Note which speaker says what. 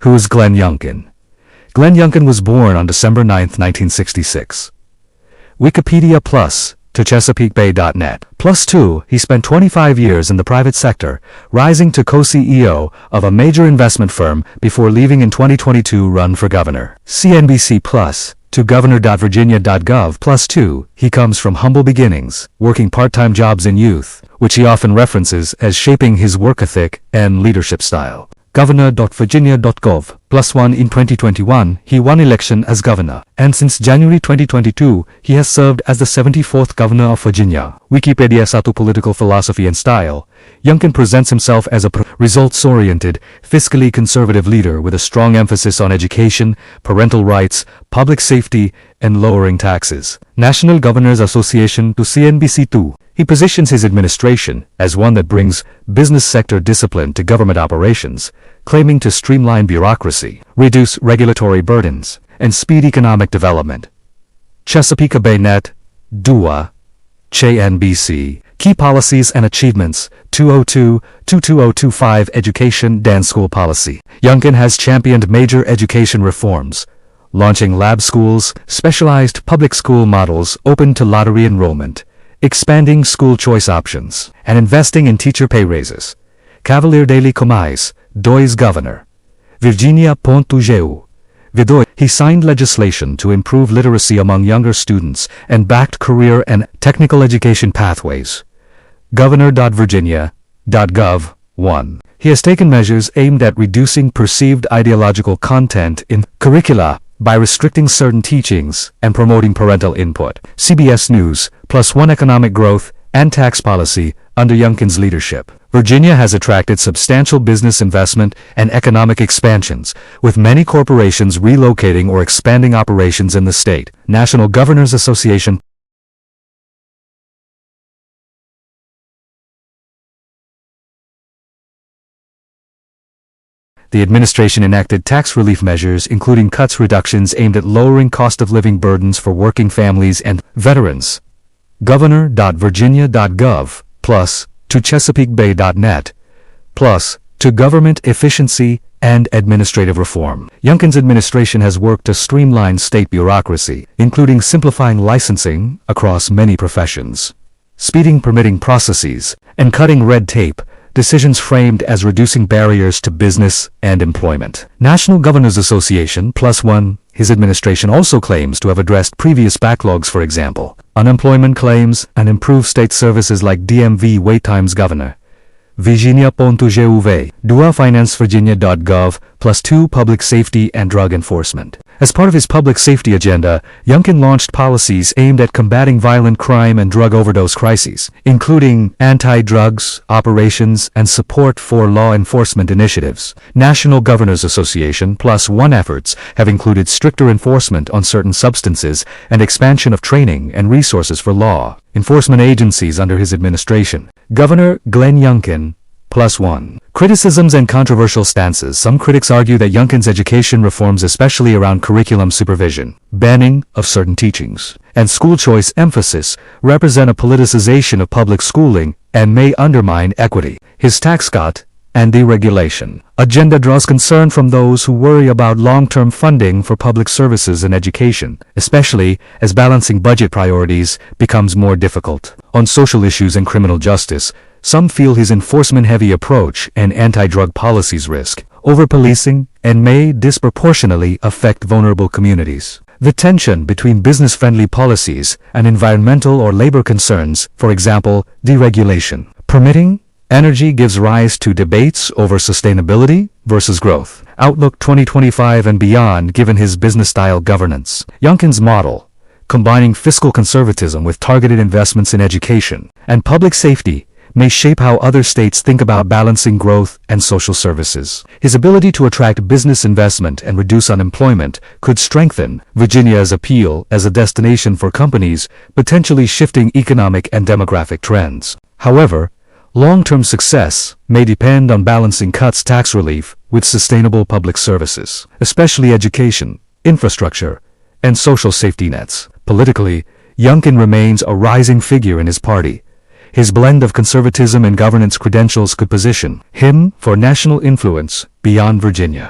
Speaker 1: Who is Glenn Youngkin? Glenn Youngkin was born on December 9, 1966. Wikipedia Plus, to ChesapeakeBay.net. +2, he spent 25 years in the private sector, rising to co-CEO of a major investment firm before leaving in 2022 run for governor. CNBC Plus, to governor.virginia.gov. +2, he comes from humble beginnings, working part-time jobs in youth, which he often references as shaping his work ethic and leadership style. Governor.virginia.gov. +1, in 2021, he won election as governor, and since January 2022, he has served as the 74th governor of Virginia. Wikipedia 1, political philosophy and style. Youngkin presents himself as a results-oriented, fiscally conservative leader with a strong emphasis on education, parental rights, public safety, and lowering taxes. National Governors Association, to CNBC2. He positions his administration as one that brings business sector discipline to government operations, claiming to streamline bureaucracy, reduce regulatory burdens, and speed economic development. Chesapeake Bay Net, DUA, CNBC. Key policies and achievements, 202-22025 Education Dan School Policy. Youngkin has championed major education reforms, launching lab schools, specialized public school models open to lottery enrollment, expanding school choice options, and investing in teacher pay raises. Cavalier Daily Comais, Doy's governor. Virginia Pontugeu. Vidoy. He signed legislation to improve literacy among younger students and backed career and technical education pathways. Governor.virginia.gov. 1. He has taken measures aimed at reducing perceived ideological content in curricula by restricting certain teachings and promoting parental input. CBS News, +1 economic growth and tax policy under Youngkin's leadership. Virginia has attracted substantial business investment and economic expansions, with many corporations relocating or expanding operations in the state. National Governors Association. The administration enacted tax relief measures including cuts reductions aimed at lowering cost of living burdens for working families and veterans. Governor.virginia.gov, to ChesapeakeBay.net, to government efficiency and administrative reform. Youngkin's administration has worked to streamline state bureaucracy, including simplifying licensing across many professions, speeding permitting processes, and cutting red tape, decisions framed as reducing barriers to business and employment. National Governors Association, +1, his administration also claims to have addressed previous backlogs, for example, unemployment claims, and improved state services like DMV wait times. Governor. Virginia Pontugeu. DUA FinanceVirginia.gov, +2 Public Safety and Drug Enforcement. As part of his public safety agenda, Youngkin launched policies aimed at combating violent crime and drug overdose crises, including anti-drugs operations and support for law enforcement initiatives. National Governors Association, +1 efforts have included stricter enforcement on certain substances and expansion of training and resources for law enforcement agencies under his administration. Governor Glenn Youngkin, +1. Criticisms and controversial stances. Some critics argue that Youngkin's education reforms, especially around curriculum supervision, banning of certain teachings, and school choice emphasis, represent a politicization of public schooling and may undermine equity. His tax cut and deregulation agenda draws concern from those who worry about long-term funding for public services and education, especially as balancing budget priorities becomes more difficult. On social issues and criminal justice, some feel his enforcement-heavy approach and anti-drug policies risk over-policing and may disproportionately affect vulnerable communities. The tension between business-friendly policies and environmental or labor concerns, for example, deregulation, permitting energy, gives rise to debates over sustainability versus growth. Outlook 2025 and beyond. Given his business-style governance, Youngkin's model, combining fiscal conservatism with targeted investments in education and public safety, may shape how other states think about balancing growth and social services. His ability to attract business investment and reduce unemployment could strengthen Virginia's appeal as a destination for companies, potentially shifting economic and demographic trends. However, long-term success may depend on balancing cuts, tax relief, with sustainable public services, especially education, infrastructure, and social safety nets. Politically, Youngkin remains a rising figure in his party. His blend of conservatism and governance credentials could position him for national influence beyond Virginia.